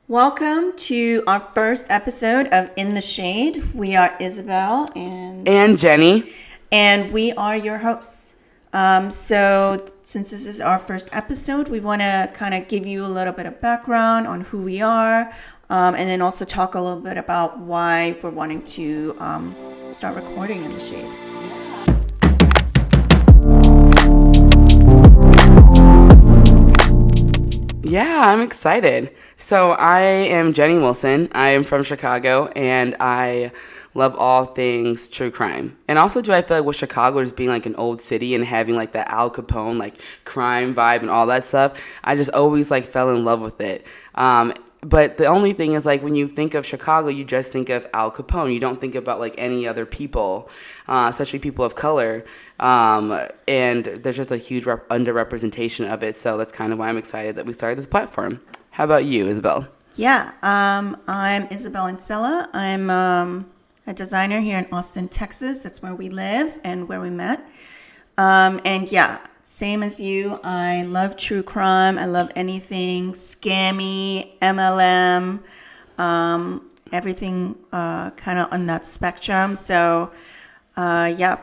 Welcome to our first episode of In the Shade. We are Isabel and Jenny, and we are your hosts. So since this is our first episode, we want to kind of give you a little bit of background on who we are, and then also talk a little bit about why we're wanting to start recording In the Shade. Yeah, I'm excited. So I am Jenny Wilson. I am from Chicago, and I love all things true crime. And also, I feel like with Chicago just being like an old city and having like that Al Capone like crime vibe and all that stuff, I just always like fell in love with it. But the only thing is, like, when you think of Chicago, you just think of Al Capone. You don't think about, like, any other people, especially people of color. And there's just a huge underrepresentation of it. So that's kind of why I'm excited that we started this platform. How about you, Isabel? Yeah, I'm Isabel Ancella. I'm a designer here in Austin, Texas. That's where we live and where we met. And yeah, same as you, I love true crime. I love anything scammy, MLM, everything kind of on that spectrum. So, yeah,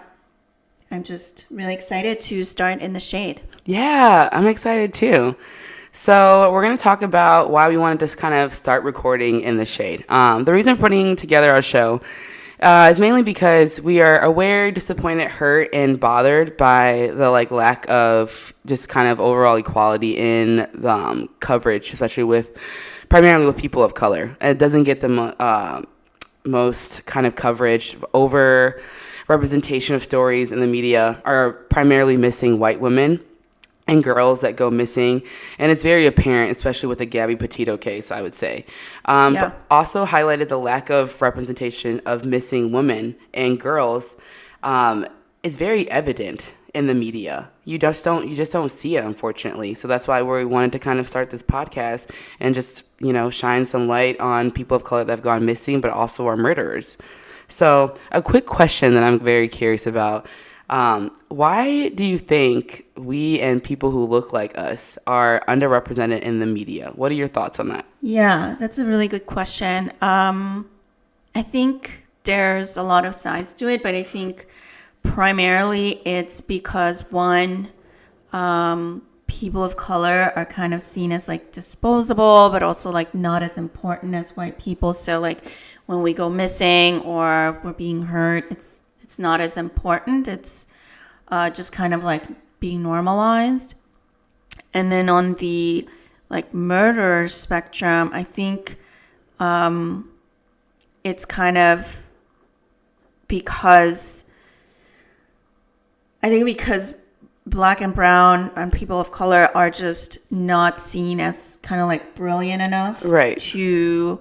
I'm just really excited to start In the Shade. Yeah, I'm excited too. So we're going to talk about why we wanted to just kind of start recording In the Shade. The reason for putting together our show is mainly because we are aware, disappointed, hurt, and bothered by the lack of just kind of overall equality in the coverage, especially primarily with people of color. It doesn't get the most kind of coverage. Over representation of stories in the media are primarily missing white women and girls that go missing, and it's very apparent, especially with the Gabby Petito case, I would say. But also highlighted the lack of representation of missing women and girls is very evident in the media. You just don't see it, unfortunately. So that's why we wanted to kind of start this podcast and just shine some light on people of color that have gone missing, but also our murderers. So a quick question that I'm very curious about. Why do you think we and people who look like us are underrepresented in the media? What are your thoughts on that? Yeah, that's a really good question. I think there's a lot of sides to it, but I think primarily it's because one, people of color are kind of seen as like disposable, but also like not as important as white people. So like when we go missing or we're being hurt, it's not as important. It's just kind of like being normalized. And then on the like murder spectrum, I think it's kind of because Black and brown and people of color are just not seen as kind of like brilliant enough to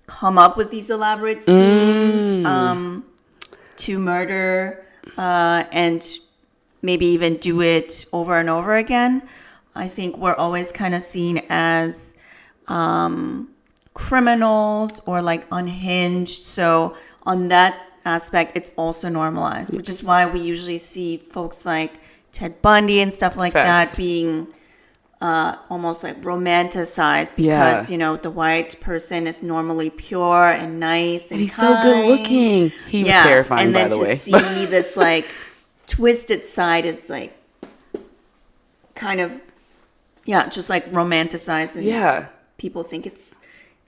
come up with these elaborate schemes to murder and maybe even do it over and over again. I think we're always kind of seen as criminals or like unhinged. So on that aspect, it's also normalized, which is why we usually see folks like Ted Bundy and stuff like that being almost like romanticized because the white person is normally pure and nice and he's kind. So good looking. He was terrifying, by the way. And then to see this like twisted side is like kind of just like romanticized, and people think it's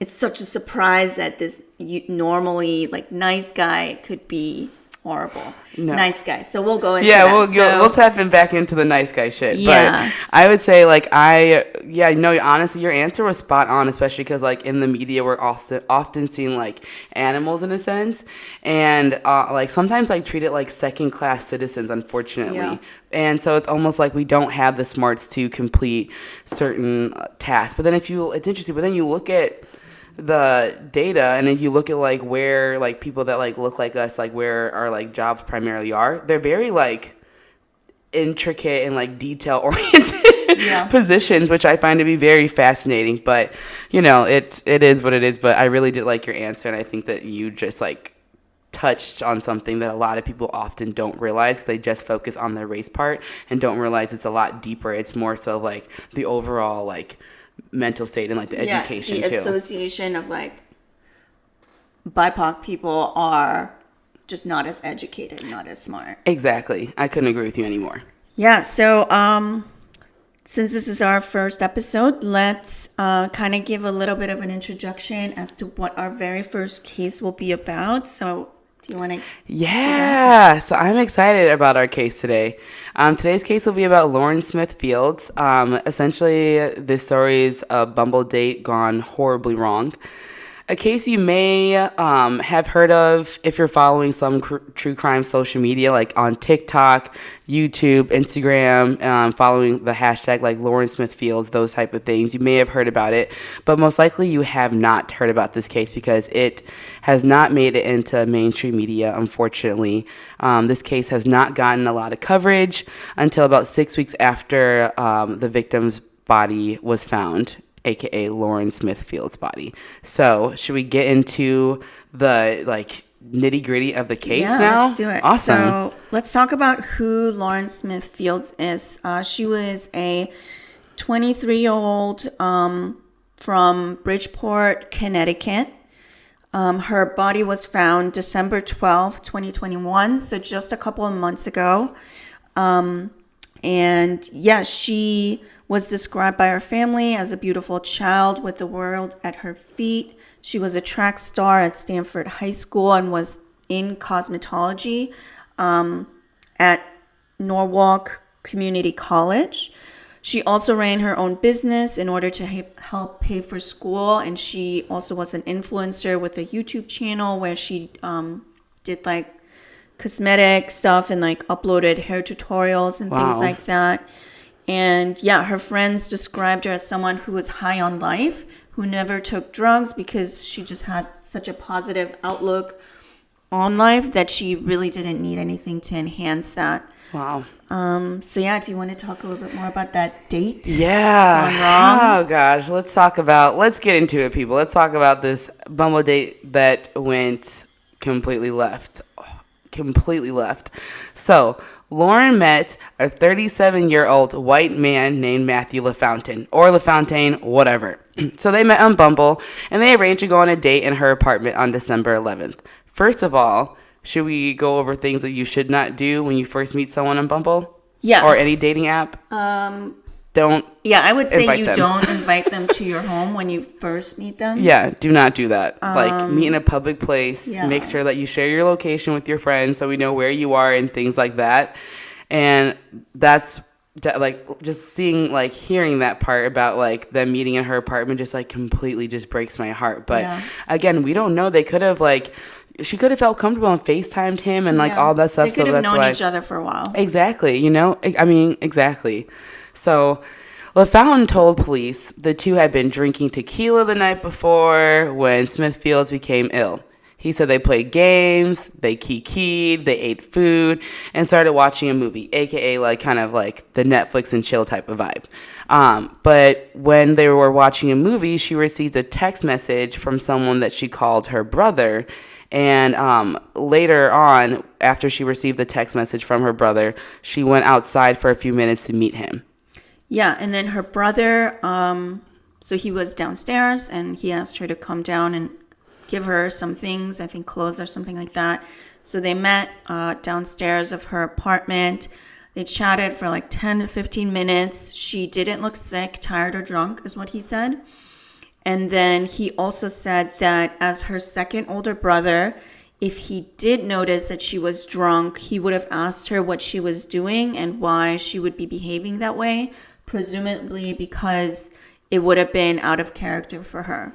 such a surprise that this normally like nice guy could be horrible. Nice guy. So we'll go into that. We'll tap back into the nice guy shit. Yeah. But I would say honestly, your answer was spot on, especially because like in the media, we're also often seen like animals in a sense. And like sometimes like treated like second class citizens, unfortunately. Yeah. And so it's almost like we don't have the smarts to complete certain tasks. But then it's interesting, but then you look at the data, and if you look at like where like people that like look like us, like where our like jobs primarily are, they're very like intricate and like detail oriented positions, which I find to be very fascinating. But it is what it is. But I really did like your answer, and I think that you just like touched on something that a lot of people often don't realize. They just focus on the race part and don't realize it's a lot deeper. It's more so like the overall like mental state and like the education the too. association of like BIPOC people are just not as educated, not as smart. Exactly. I couldn't agree with you anymore. Yeah, so since this is our first episode, let's kind of give a little bit of an introduction as to what our very first case will be about. So do you want to? Yeah, so I'm excited about our case today. Today's case will be about Lauren Smith Fields. Essentially, this story is a Bumble date gone horribly wrong. A case you may have heard of if you're following some true crime social media, like on TikTok, YouTube, Instagram, following the hashtag like Lauren Smith Fields, those type of things. You may have heard about it, but most likely you have not heard about this case because it has not made it into mainstream media, unfortunately. This case has not gotten a lot of coverage until about 6 weeks after the victim's body was found, aka Lauren Smith Fields' body. So, should we get into the like nitty gritty of the case now? Let's do it. Awesome. So let's talk about who Lauren Smith Fields is. She was a 23-year-old from Bridgeport, Connecticut. Her body was found December 12th, 2021, so just a couple of months ago. And yeah, she was described by her family as a beautiful child with the world at her feet. She was a track star at Stanford High School and was in cosmetology at Norwalk Community College. She also ran her own business in order to help pay for school, and she also was an influencer with a YouTube channel where she did like cosmetic stuff and like uploaded hair tutorials and things like that. And yeah, her friends described her as someone who was high on life, who never took drugs because she just had such a positive outlook on life that she really didn't need anything to enhance that. Wow. So yeah, do you want to talk a little bit more about that date? Yeah. Oh gosh, let's get into it, people. Let's talk about this Bumble date that went completely left. So, Lauren met a 37-year-old white man named Matthew LaFountain, or LaFountain, whatever. So they met on Bumble, and they arranged to go on a date in her apartment on December 11th. First of all, should we go over things that you should not do when you first meet someone on Bumble? Yeah. Or any dating app? Don't. Yeah, I would say you them. don't invite them to your home when you first meet them. Yeah, do not do that. Like, meet in a public place. Yeah. Make sure that you share your location with your friends so we know where you are and things like that. And that's like just hearing that part about like them meeting in her apartment just like completely just breaks my heart. But again, we don't know. They could have she could have felt comfortable and FaceTimed him and like all that stuff. They could have known each other for a while. Exactly. Exactly. So LaFountain told police the two had been drinking tequila the night before when Smith Fields became ill. He said they played games, they kikied, they ate food, and started watching a movie, aka like kind of like the Netflix and chill type of vibe. But when they were watching a movie, she received a text message from someone that she called her brother. And later on, after she received the text message from her brother, she went outside for a few minutes to meet him. Yeah, and then her brother, so he was downstairs and he asked her to come down and give her some things, I think clothes or something like that. So they met downstairs of her apartment. They chatted for like 10 to 15 minutes. She didn't look sick, tired, or drunk, is what he said. And then he also said that as her second older brother, if he did notice that she was drunk, he would have asked her what she was doing and why she would be behaving that way, presumably because it would have been out of character for her.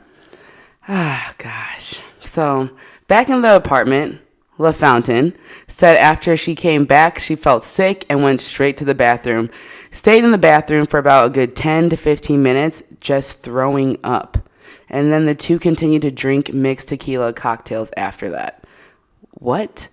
Ah, gosh. So, back in the apartment, LaFountain said after she came back, she felt sick and went straight to the bathroom. Stayed in the bathroom for about a good 10 to 15 minutes, just throwing up. And then the two continued to drink mixed tequila cocktails after that. What?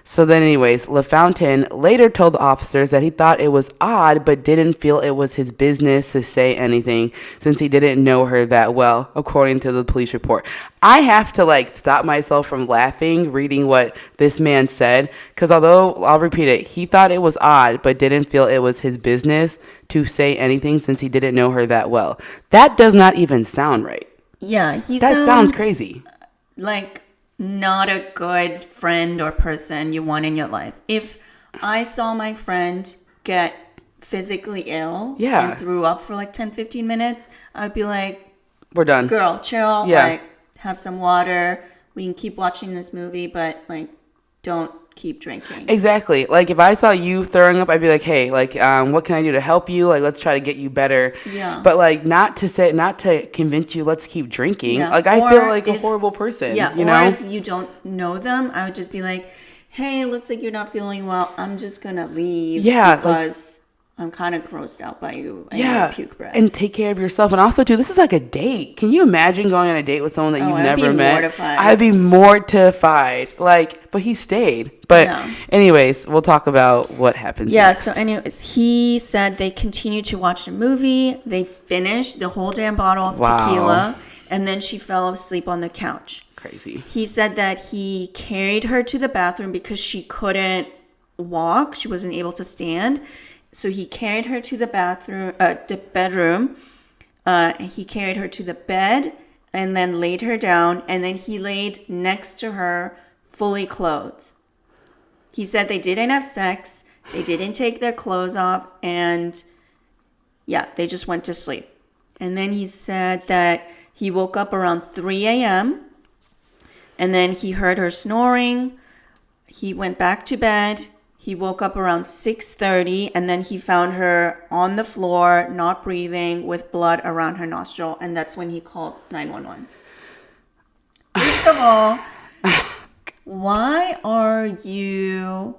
So then anyways, LaFountain later told the officers that he thought it was odd but didn't feel it was his business to say anything since he didn't know her that well, according to the police report. I have to like stop myself from laughing reading what this man said because although, I'll repeat it, he thought it was odd but didn't feel it was his business to say anything since he didn't know her that well. That does not even sound right. Yeah, That sounds crazy. Like not a good friend or person you want in your life. If I saw my friend get physically ill and threw up for like 10-15 minutes, I'd be like, we're done. Girl, chill. Yeah. Like, have some water. We can keep watching this movie, but like, don't keep drinking. Exactly. Like if I saw you throwing up, I'd be like, hey, like, what can I do to help you? Like, let's try to get you better. Yeah. But like, not to convince you, let's keep drinking. Yeah. Like, I feel like a horrible person. Yeah. You or know? if you don't know them, I would just be like, hey, it looks like you're not feeling well. I'm just gonna leave. Yeah. Because I'm kind of grossed out by you and yeah. your puke breath. And take care of yourself. And also, too, this is like a date. Can you imagine going on a date with someone that you've never met? Mortified. I'd be mortified. Like, but he stayed. But anyways, we'll talk about what happens next. So anyways, he said they continued to watch the movie. They finished the whole damn bottle of tequila. And then she fell asleep on the couch. Crazy. He said that he carried her to the bathroom because she couldn't walk. She wasn't able to stand. So he carried her to the bedroom. He carried her to the bed and then laid her down. And then he laid next to her fully clothed. He said they didn't have sex. They didn't take their clothes off. And they just went to sleep. And then he said that he woke up around 3 a.m. And then he heard her snoring. He went back to bed. He woke up around 6:30, and then he found her on the floor, not breathing, with blood around her nostril, and that's when he called 911. First of all, why are you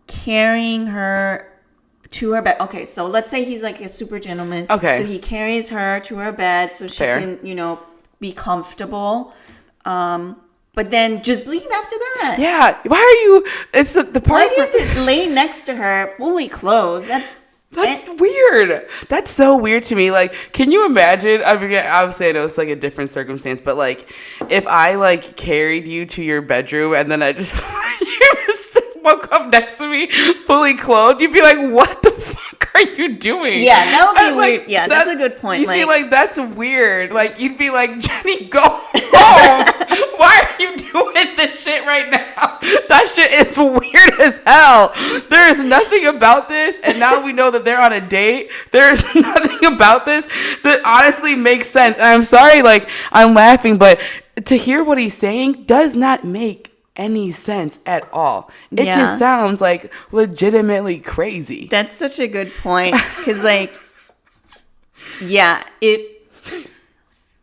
carrying her to her bed? Okay, so let's say he's like a super gentleman. Okay. So he carries her to her bed so she can, be comfortable. But then just leave after that. Yeah. Why are you? It's the part. Why do you have to lay next to her fully clothed? That's weird. That's so weird to me. Like, can you imagine? I forget. Obviously, I know it's like a different circumstance, but like, if I like carried you to your bedroom and then I just you just woke up next to me fully clothed, you'd be like, "What the fuck are you doing?" Yeah, that would be like, weird. Yeah, that's a good point. You see, like that's weird. Like you'd be like, "Jenny, go home." Why are you doing this shit right now? That shit is weird as hell. There is nothing about this, and now we know that they're on a date. There is nothing about this that honestly makes sense. And I'm sorry, like, I'm laughing, but to hear what he's saying does not make any sense at all. It just sounds like legitimately crazy. That's such a good point. Because, like,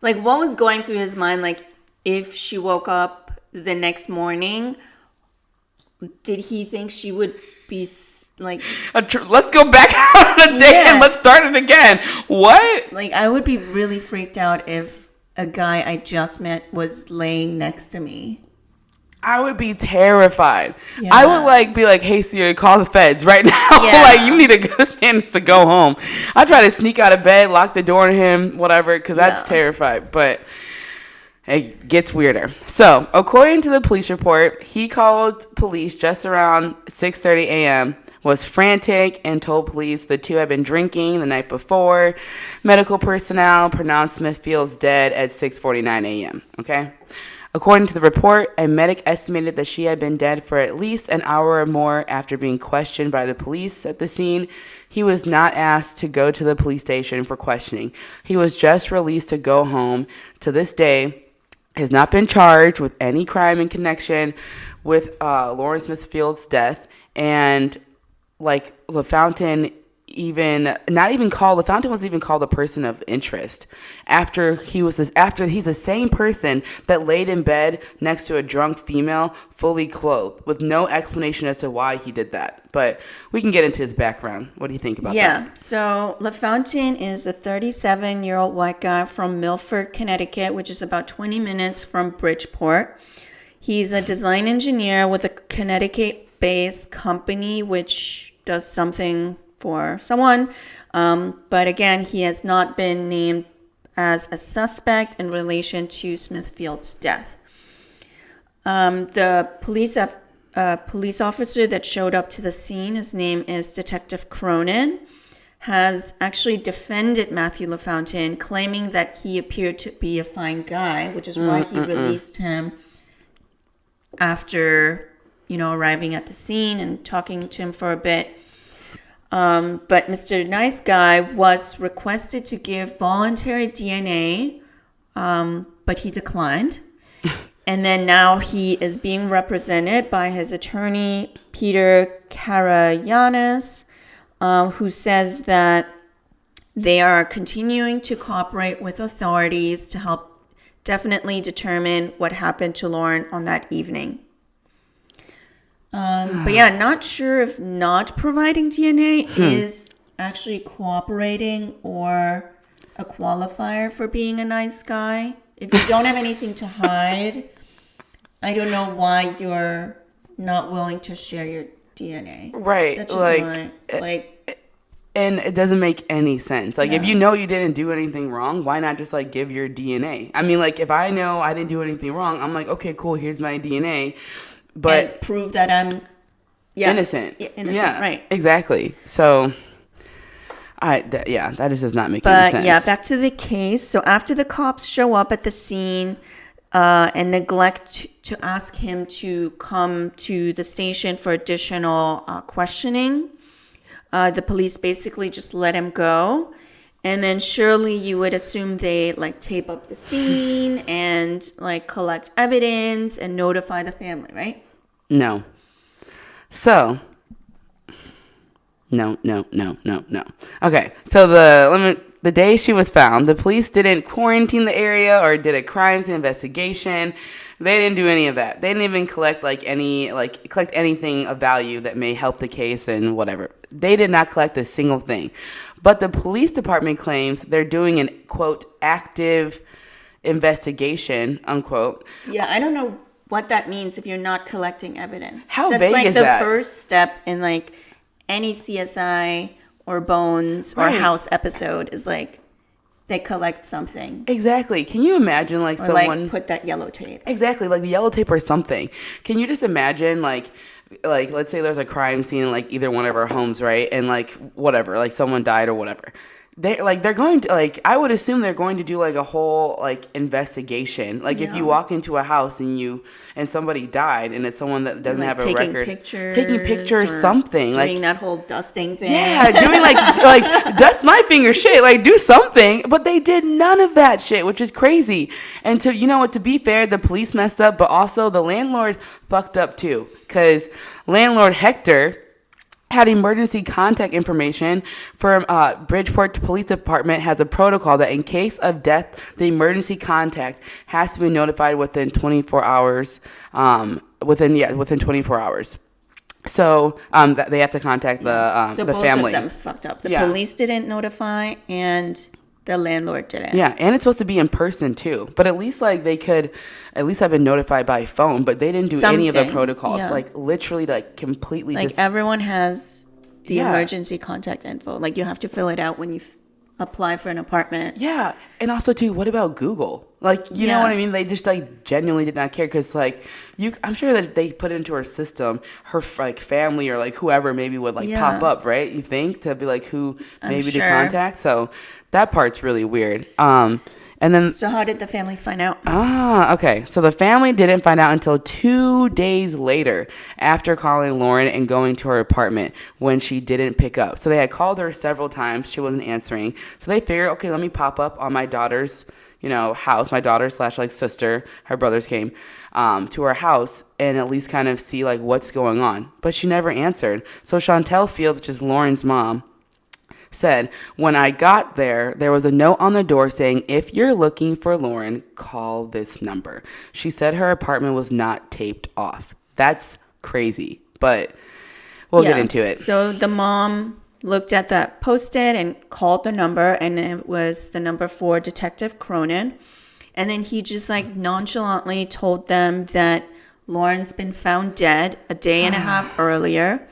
what was going through his mind, like, if she woke up the next morning, did he think she would be like... let's go back out on a date and let's start it again. What? Like, I would be really freaked out if a guy I just met was laying next to me. I would be terrified. Yeah. I would be like, hey Siri, call the feds right now. Yeah. Like you need this man needs to go home. I try to sneak out of bed, lock the door on him, whatever, because that's terrified. But it gets weirder. So, according to the police report, he called police just around 6:30 a.m., was frantic, and told police the two had been drinking the night before. Medical personnel pronounced Smithfield's dead at 6:49 a.m., okay? According to the report, a medic estimated that she had been dead for at least an hour or more after being questioned by the police at the scene. He was not asked to go to the police station for questioning. He was just released to go home. To this day, has not been charged with any crime in connection with Lawrence Smithfield's death. And like LaFountain LaFountain wasn't even called a person of interest after he's the same person that laid in bed next to a drunk female fully clothed with no explanation as to why he did that. But we can get into his background. What do you think about that? Yeah, so LaFountain is a 37-year-old white guy from Milford, Connecticut, which is about 20 minutes from Bridgeport. He's a design engineer with a Connecticut-based company which does something for someone. But again, he has not been named as a suspect in relation to Smithfield's death. The police officer that showed up to the scene, his name is Detective Cronin, has actually defended Matthew LaFountain, claiming that he appeared to be a fine guy, which is why he released him after, arriving at the scene and talking to him for a bit. But Mr. Nice Guy was requested to give voluntary DNA, but he declined. And then now he is being represented by his attorney, Peter Karayanis, who says that they are continuing to cooperate with authorities to help definitely determine what happened to Lauren on that evening. But yeah, not sure if not providing DNA is actually cooperating or a qualifier for being a nice guy. If you don't have anything to hide, I don't know why you're not willing to share your DNA. Right. That's just and it doesn't make any sense. If you know you didn't do anything wrong, why not just give your DNA? I mean, if I know I didn't do anything wrong, I'm like, okay, cool, here's my DNA. But and prove that I'm innocent. Innocent, yeah, right. Exactly. So that just does not make any sense. But yeah, back to the case. So after the cops show up at the scene and neglect to ask him to come to the station for additional questioning, the police basically just let him go. And then surely you would assume they tape up the scene and collect evidence and notify the family, right? No. So no. Okay, so the day she was found, the police didn't quarantine the area or did a crimes investigation. They didn't do any of that. They didn't even collect collect anything of value that may help the case and whatever. They did not collect a single thing. But the police department claims they're doing an, quote, active investigation, unquote. Yeah, I don't know what that means if you're not collecting evidence. How vague is that? That's the first step in any CSI or Bones or House episode is they collect something. Exactly. Can you imagine someone put that yellow tape? Exactly, the yellow tape or something. Can you just imagine let's say there's a crime scene in either one of our homes, right? And whatever, someone died or whatever. They're going to I would assume they're going to do a whole investigation. If you walk into a house and somebody died and it's someone that doesn't have a record, taking pictures, something doing that whole dusting thing. Yeah, doing dust my finger shit. Do something, but they did none of that shit, which is crazy. And to be fair, the police messed up, but also the landlord fucked up too, because landlord Hector had emergency contact information from Bridgeport Police Department has a protocol that in case of death, the emergency contact has to be notified within 24 hours. Within 24 hours. So that they have to contact the so the both family. of them fucked up. The police didn't notify and the landlord didn't. Yeah, and it's supposed to be in person too. But at least they could at least have been notified by phone, but they didn't do any of the protocols. Yeah. Literally completely just everyone has the emergency contact info. You have to fill it out when you apply for an apartment. Yeah. And also too, what about Google? You know what I mean? They just genuinely did not care because I'm sure that they put into her system her family or whoever maybe would pop up, right? You think to be who maybe to contact. So that part's really weird. And then so how did the family find out? Okay. So the family didn't find out until 2 days later after calling Lauren and going to her apartment when she didn't pick up. So they had called her several times. She wasn't answering. So they figured, okay, let me pop up on my daughter's, house, my daughter / sister, her brothers came to her house and at least kind of see what's going on. But she never answered. So Chantel Fields, which is Lauren's mom, said, when I got there, there was a note on the door saying, if you're looking for Lauren, call this number. She said her apartment was not taped off. That's crazy, but we'll get into it. So the mom looked at that post-it and called the number, and it was the number for Detective Cronin. And then he just nonchalantly told them that Lauren's been found dead a day and a half earlier.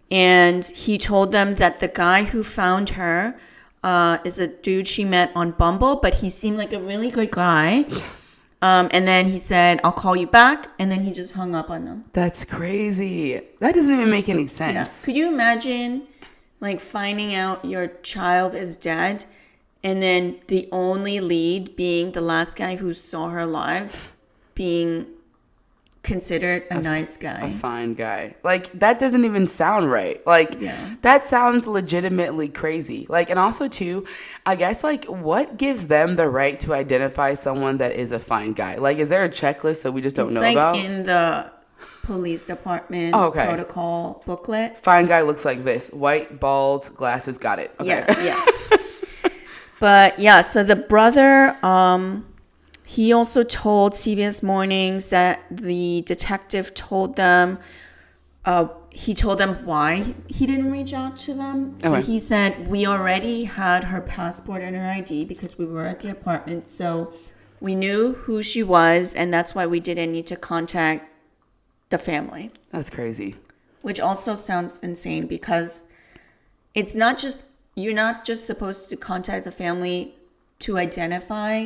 And he told them that the guy who found her is a dude she met on Bumble, but he seemed like a really good guy. And then he said, I'll call you back. And then he just hung up on them. That's crazy. That doesn't even make any sense. Yeah. Could you imagine like finding out your child is dead and then the only lead being the last guy who saw her alive being considered a nice guy? A fine guy. Like, that doesn't even sound right. Like, Yeah. that sounds legitimately crazy. Like, and also, too, I guess, like, what gives them the right to identify someone that is a fine guy? Like, is there a checklist that we just don't know about? It's like in the police department protocol booklet. Fine guy looks like this. White, bald, glasses, got it. Okay. Yeah. But, yeah, so the brother... he also told CBS Mornings that the detective told them, he told them why he didn't reach out to them. So he said, we already had her passport and her ID because we were at the apartment. So we knew who she was, and that's why we didn't need to contact the family. That's crazy. Which also sounds insane because it's not just, you're not just supposed to contact the family to identify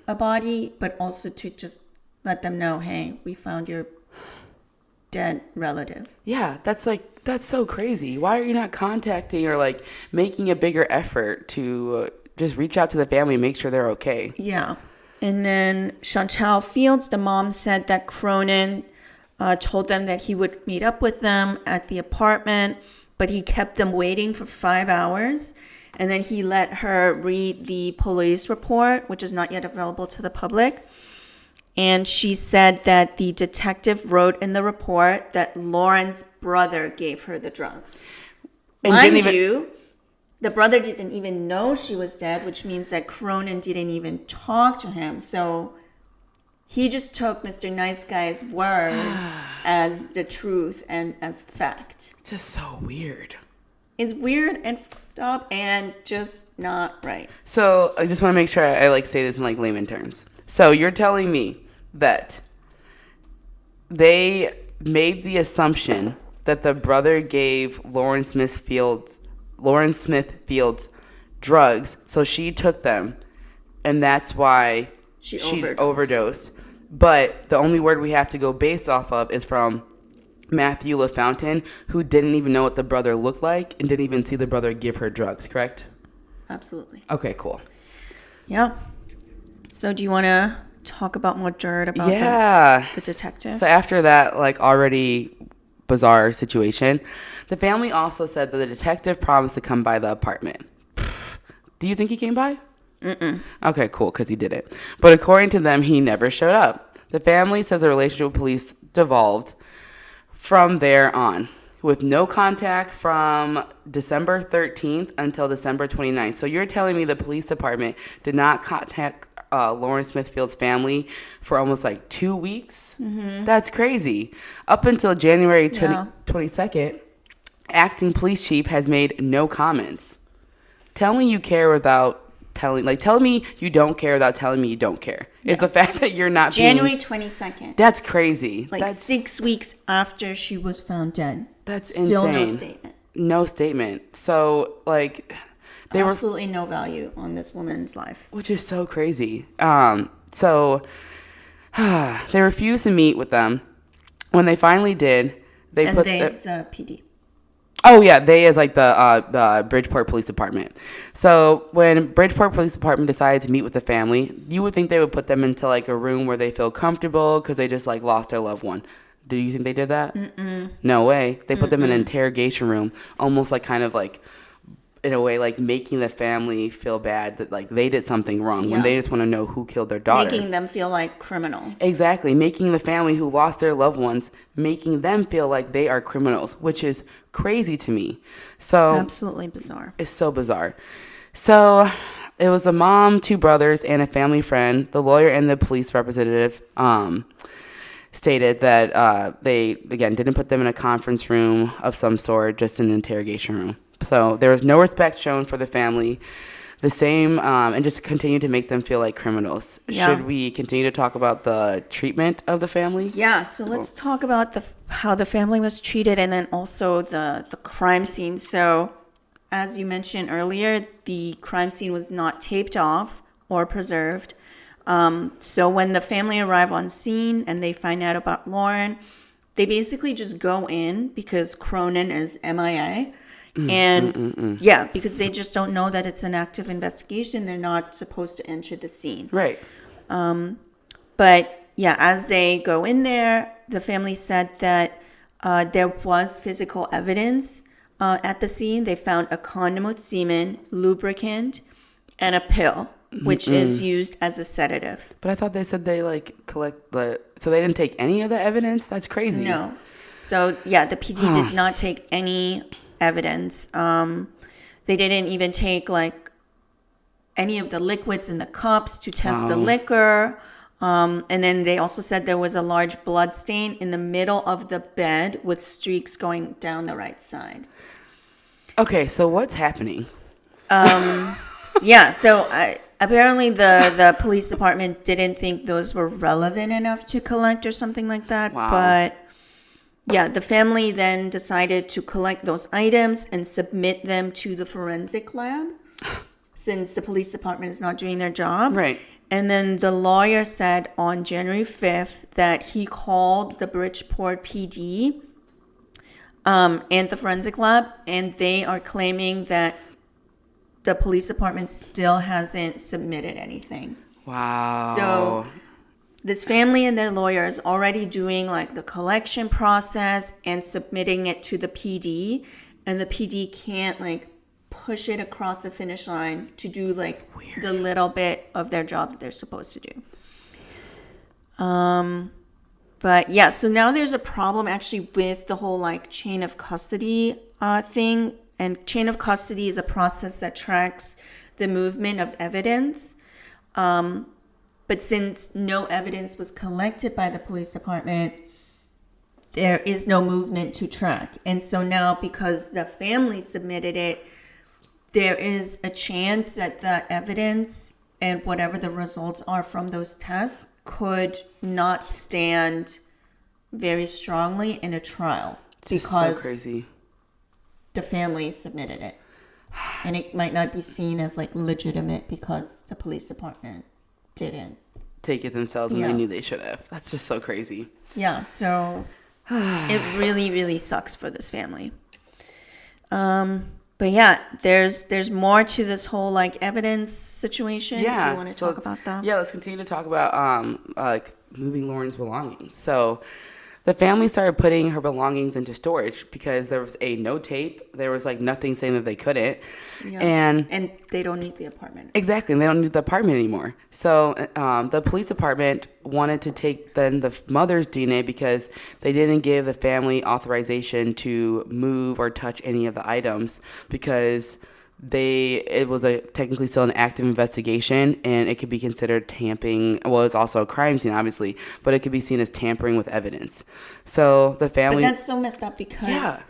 a body, but also to just let them know, hey, we found your dead relative. Yeah, that's so crazy. Why are you not contacting or like making a bigger effort to just reach out to the family and make sure they're okay? Yeah. And then Chantal Fields, the mom, said that Cronin told them that he would meet up with them at the apartment, but he kept them waiting for 5 hours. And then he let her read the police report, which is not yet available to the public. And she said that the detective wrote in the report that Lauren's brother gave her the drugs. And mind you, the brother didn't even know she was dead, which means that Cronin didn't even talk to him. So he just took Mr. Nice Guy's word as the truth and as fact. Just so weird. It's weird and fucked up and just not right. So I just want to make sure I like say this in like layman terms. So you're telling me that they made the assumption that the brother gave Lauren Smith Fields drugs, so she took them, and that's why she overdosed. But the only word we have to go based off of is from Matthew LaFountain, who didn't even know what the brother looked like and didn't even see the brother give her drugs, correct? Absolutely. Okay, cool. Yeah. So do you want to talk about more dirt about the detective? So after that, like, already bizarre situation, the family also said that the detective promised to come by the apartment. Do you think he came by? Mm-mm. Okay, cool, because he didn't. But according to them, he never showed up. The family says the relationship with police devolved from there on, with no contact from December 13th until December 29th. So you're telling me the police department did not contact Lauren Smithfield's family for almost like 2 weeks? Mm-hmm. That's crazy. Up until January 22nd, acting police chief has made no comments. Tell me you care without tell me you don't care without telling me you don't care. Yeah. It's the fact that you're not January 22nd. That's crazy. Like that's 6 weeks after she was found dead. That's still insane. No statement. No statement. So, like, they absolutely no value on this woman's life. Which is so crazy. So they refused to meet with them. When they finally did, they put the PD. Oh, yeah, they is like the Bridgeport Police Department. So when Bridgeport Police Department decided to meet with the family, you would think they would put them into like a room where they feel comfortable because they just like lost their loved one. Do you think they did that? Mm-mm. No way. They put them in an interrogation room, almost like kind of like, in a way, like making the family feel bad that like they did something wrong when they just want to know who killed their daughter. Making them feel like criminals. Exactly. Making the family who lost their loved ones, making them feel like they are criminals, which is crazy to me. So absolutely bizarre. It's so bizarre. So it was a mom, 2 brothers, and a family friend. The lawyer and the police representative stated that they, again, didn't put them in a conference room of some sort, just an interrogation room. So there was no respect shown for the family. the same, and just continue to make them feel like criminals. Yeah. Should we continue to talk about the treatment of the family? Yeah, so let's talk about how the family was treated and then also the crime scene. So as you mentioned earlier, the crime scene was not taped off or preserved. So when the family arrive on scene and they find out about Lauren, they basically just go in because Cronin is MIA. Yeah, because they just don't know that it's an active investigation. They're not supposed to enter the scene. Right. But yeah, as they go in there, the family said that there was physical evidence at the scene. They found a condom with semen, lubricant, and a pill, which is used as a sedative. But I thought they said they so they didn't take any of the evidence? That's crazy. No. So yeah, the PD did not take any evidence. They didn't even take like any of the liquids in the cups to test the liquor. And then they also said there was a large blood stain in the middle of the bed with streaks going down the right side. Okay, so what's happening? Yeah, so apparently the police department didn't think those were relevant enough to collect or something like that. Wow. But yeah, the family then decided to collect those items and submit them to the forensic lab since the police department is not doing their job. Right. And then the lawyer said on January 5th that he called the Bridgeport PD and the forensic lab, and they are claiming that the police department still hasn't submitted anything. Wow. So this family and their lawyers already doing like the collection process and submitting it to the PD, and the PD can't like push it across the finish line to do like the little bit of their job that they're supposed to do. But yeah, so now there's a problem actually with the whole like chain of custody thing. And chain of custody is a process that tracks the movement of evidence. But since no evidence was collected by the police department, there is no movement to track. And so now because the family submitted it, there is a chance that the evidence and whatever the results are from those tests could not stand very strongly in a trial. Just because so crazy. The family submitted it. And it might not be seen as like legitimate because the police department didn't take it themselves when Yeah. they knew they should have. That's just so crazy. Yeah, so it really, really sucks for this family. But yeah, there's more to this whole like evidence situation. Yeah. If you want to talk about that? Yeah, let's continue to talk about like moving Lauren's belongings. So the family started putting her belongings into storage because there was no tape. There was like nothing saying that they couldn't. Yeah. And they don't need the apartment. exactly, and they don't need the apartment anymore. So the police department wanted to take then the mother's DNA because they didn't give the family authorization to move or touch any of the items because it was technically still an active investigation, and it could be considered tampering. Well, it's also a crime scene, obviously, but it could be seen as tampering with evidence. So the family. But that's so messed up because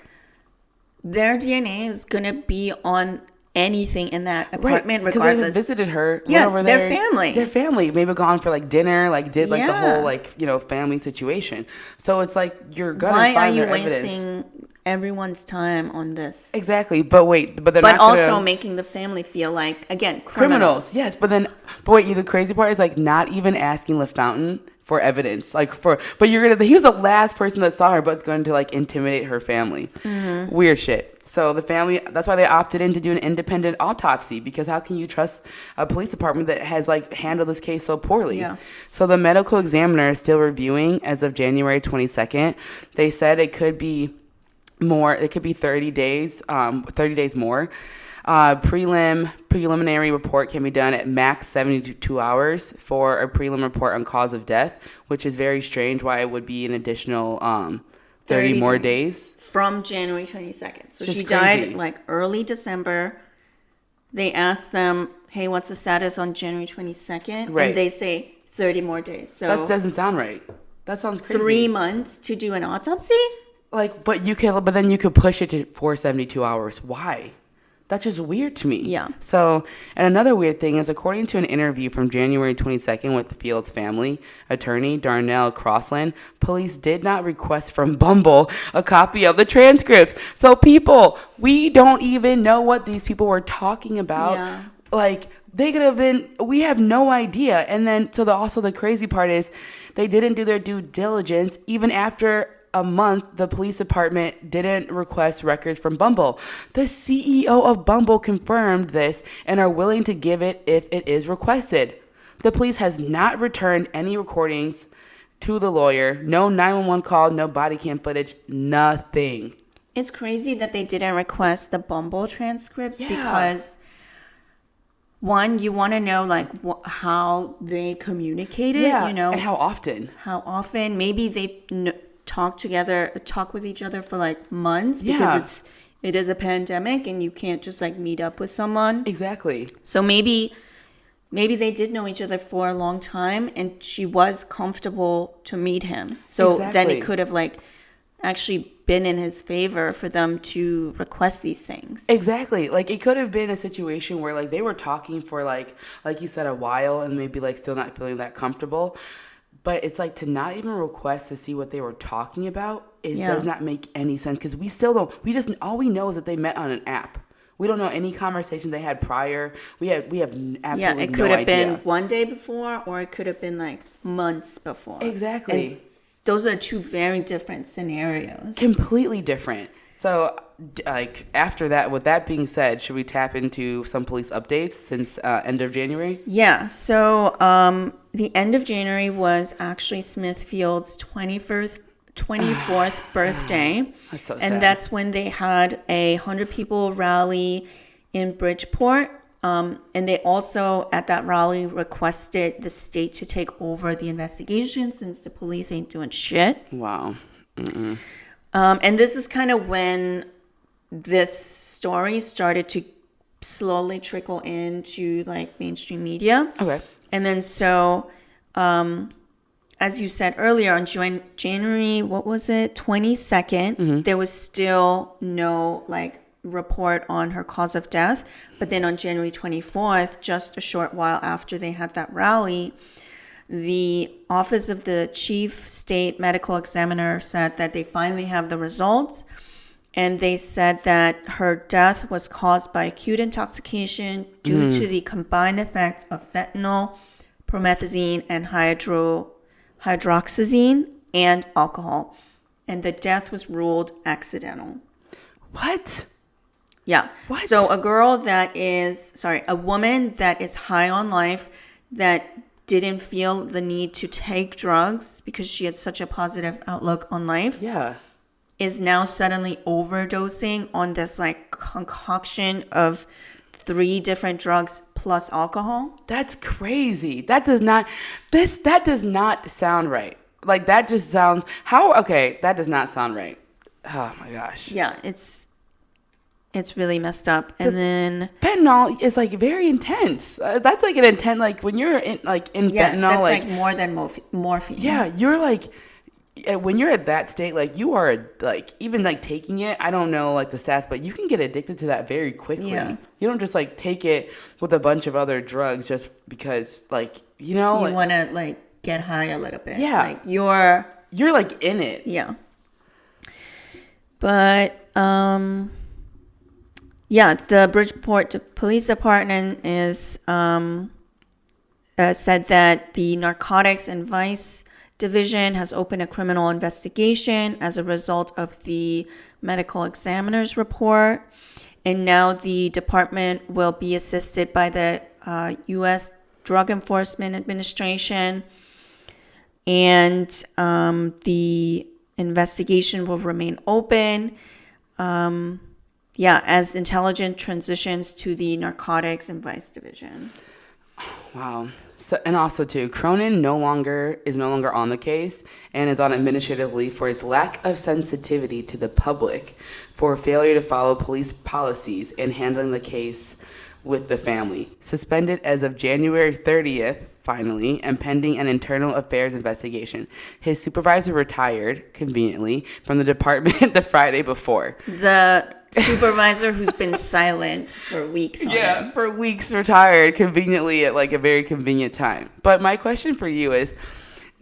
their DNA is gonna be on anything in that apartment, right, regardless. They visited her. Yeah, went over their there. family. Their family. Maybe gone for like dinner, like did like the Yeah. whole like family situation. So it's like you're gonna Why find are you their evidence. wasting everyone's time on this? Exactly, but wait, but they're But not gonna, also making the family feel like, again, criminals. Yes, but wait, the crazy part is like not even asking LaFountain for evidence, but he was the last person that saw her, but it's going to like intimidate her family. Mm-hmm. Weird shit. So the family, that's why they opted in to do an independent autopsy, because how can you trust a police department that has like handled this case so poorly? Yeah. So the medical examiner is still reviewing as of January 22nd. They said it could be more. It could be 30 days more. Preliminary report can be done at max 72 hours for a prelim report on cause of death, which is very strange why it would be an additional 30 more days. From January 22nd. So Just she crazy. died like early December. They asked them, hey, what's the status on January 22nd? Right. And they say 30 more days. So That doesn't sound right. That sounds crazy. 3 months to do an autopsy? But then you could push it to 472 hours. Why? That's just weird to me. Yeah. So, and another weird thing is, according to an interview from January 22nd with Fields' family attorney, Darnell Crossland, police did not request from Bumble a copy of the transcripts. So, people, we don't even know what these people were talking about. Yeah. Like, they could have been, we have no idea. And then, so also the crazy part is, they didn't do their due diligence even after a month. The police department didn't request records from Bumble. The CEO of Bumble confirmed this and are willing to give it if it is requested. The police has not returned any recordings to the lawyer. No 911 call, no body cam footage, nothing. It's crazy that they didn't request the Bumble transcripts because, one, you want to know like how they communicated, and how often. Maybe they talk with each other for like months because it is a pandemic and you can't just like meet up with someone. Exactly. So maybe they did know each other for a long time and she was comfortable to meet him. So then it could have like actually been in his favor for them to request these things. Exactly. Like, it could have been a situation where like they were talking for like you said, a while, and maybe like still not feeling that comfortable. But it's like, to not even request to see what they were talking about does not make any sense, because we still don't. All we know is that they met on an app. We don't know any conversation they had prior. We have absolutely no idea. It could have been one day before, or it could have been like months before. Exactly. And those are two very different scenarios. Completely different. So, like, after that, with that being said, should we tap into some police updates since end of January? Yeah. So, the end of January was actually Smithfield's 24th birthday. That's so sad. And that's when they had 100 people rally in Bridgeport. And they also, at that rally, requested the state to take over the investigation since the police ain't doing shit. Wow. And this is kind of when this story started to slowly trickle into like mainstream media. Okay. And then so, as you said earlier, on January, 22nd, there was still no like report on her cause of death. But then on January 24th, just a short while after they had that rally, the Office of the Chief State Medical Examiner said that they finally have the results. And they said that her death was caused by acute intoxication due to the combined effects of fentanyl, promethazine, and hydroxyzine and alcohol. And the death was ruled accidental. What? Yeah. What? So a woman that is high on life, that didn't feel the need to take drugs because she had such a positive outlook on life. Yeah. Is now suddenly overdosing on this like concoction of 3 different drugs plus alcohol. That's crazy. That does not sound right. Like, that just sounds that does not sound right. Oh my gosh. Yeah, it's really messed up. And then fentanyl is like very intense. That's like an intense, like when you're in fentanyl, that's like more than morphine. Yeah, you're like, when you're at that state, like, you are like, even like taking it, I don't know like the stats, but you can get addicted to that very quickly. Yeah. You don't just like take it with a bunch of other drugs just because, like, you want to like get high a little bit. Yeah. Like you're like in it. Yeah. But the Bridgeport Police Department is said that the Narcotics and Vice Division has opened a criminal investigation as a result of the medical examiner's report. And now the department will be assisted by the U.S. Drug Enforcement Administration. And the investigation will remain open. As intelligence transitions to the Narcotics and Vice Division. Wow. So, and also too, Cronin is no longer on the case and is on administrative leave for his lack of sensitivity to the public, for failure to follow police policies and handling the case with the family. Suspended as of January 30th, finally, and pending an internal affairs investigation. His supervisor retired, conveniently, from the department the Friday before. The supervisor who's been silent for weeks on it. For weeks retired conveniently at like a very convenient time. But my question for you is,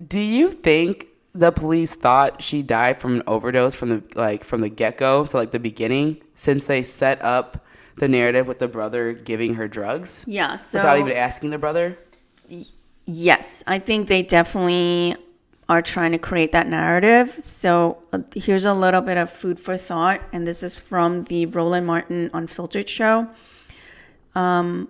do you think the police thought she died from an overdose from the get-go, so like the beginning, since they set up the narrative with the brother giving her drugs? Yeah, so without even asking the brother? Yes, I think they definitely are trying to create that narrative. So here's a little bit of food for thought, and this is from the Roland Martin Unfiltered show. The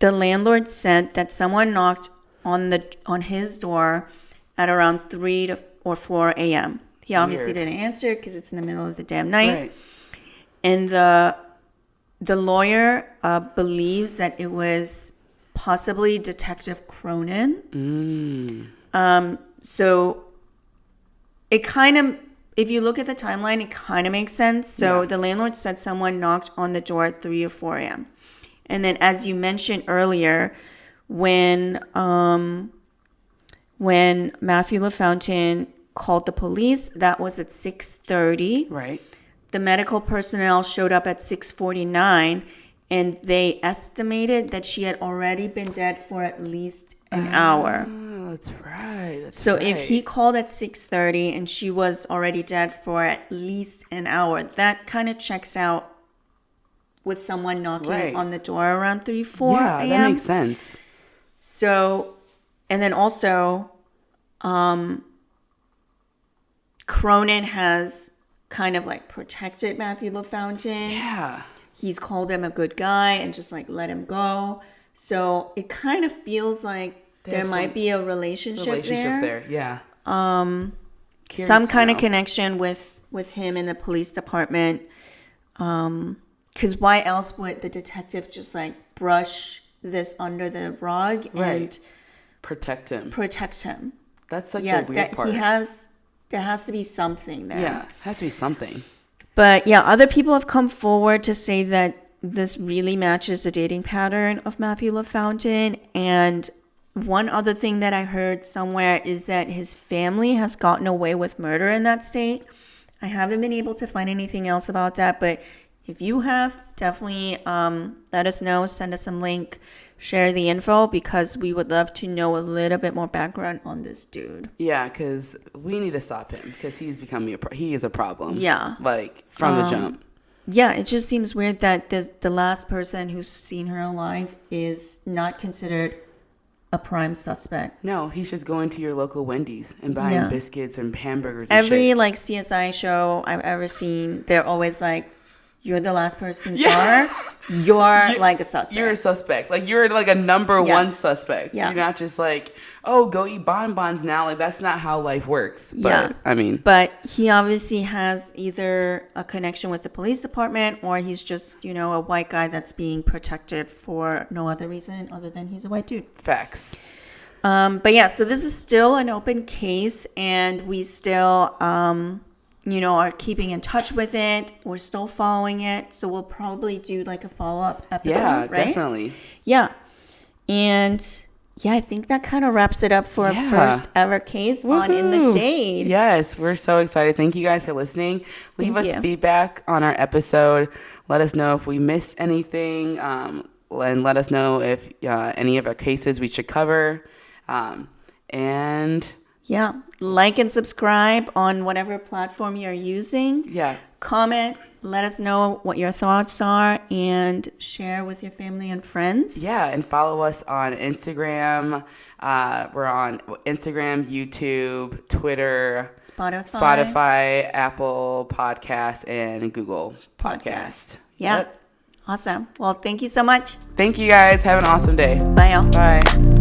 landlord said that someone knocked on his door at around 3 or 4 a.m. He obviously didn't answer because it's in the middle of the damn night. Right. And the lawyer believes that it was possibly Detective Cronin. So it kind of, if you look at the timeline, it kind of makes sense. So the landlord said someone knocked on the door at 3 or 4 a.m. And then, as you mentioned earlier, when Matthew LaFountain called the police, that was at 6:30. Right. The medical personnel showed up at 6:49, and they estimated that she had already been dead for at least an hour. That's right. So if he called at 6:30 and she was already dead for at least an hour, that kind of checks out with someone knocking on the door around 3, 4 a.m. Yeah, that makes sense. So, and then also, Cronin has kind of like protected Matthew LaFountain. Yeah. He's called him a good guy and just like let him go. So it kind of feels like there might be a relationship there. Yeah. Some kind of connection with him in the police department. Because why else would the detective just like brush this under the rug and protect him? That's such a weird part. There has to be something there. Yeah, has to be something. But yeah, other people have come forward to say that this really matches the dating pattern of Matthew LaFountain. And one other thing that I heard somewhere is that his family has gotten away with murder in that state. I haven't been able to find anything else about that, but if you have, definitely let us know, send us some link, share the info, because we would love to know a little bit more background on this dude. Yeah, because we need to stop him because he's becoming he is a problem. Yeah. Like from the jump. Yeah, it just seems weird that the last person who's seen her alive is not considered a prime suspect. No, he's just going to your local Wendy's and buying biscuits and hamburgers and Every shit. like CSI show I've ever seen, they're always like, you're the last person who saw her. You're like a suspect. You're a suspect. Like you're like a number one suspect. Yeah. You're not just like, oh, go eat bonbons now. Like that's not how life works. But, Yeah. I mean. But he obviously has either a connection with the police department or he's just, a white guy that's being protected for no other reason other than he's a white dude. Facts. But yeah, so this is still an open case and we still, are keeping in touch with it. We're still following it. So we'll probably do like a follow-up episode, right? Definitely. Yeah. And yeah, I think that kind of wraps it up for our first ever case on In the Shade. Yes, we're so excited. Thank you guys for listening. Leave us feedback on our episode. Let us know if we missed anything. And let us know if any of our cases we should cover. And yeah, like and subscribe on whatever platform you're using. Yeah. Comment, let us know what your thoughts are, and share with your family and friends. Yeah, and follow us on Instagram. We're on Instagram, YouTube, Twitter, Spotify, Apple Podcasts, and Google Podcasts. Yeah. Yep. Awesome. Well, thank you so much. Thank you guys. Have an awesome day. Bye, y'all. Bye.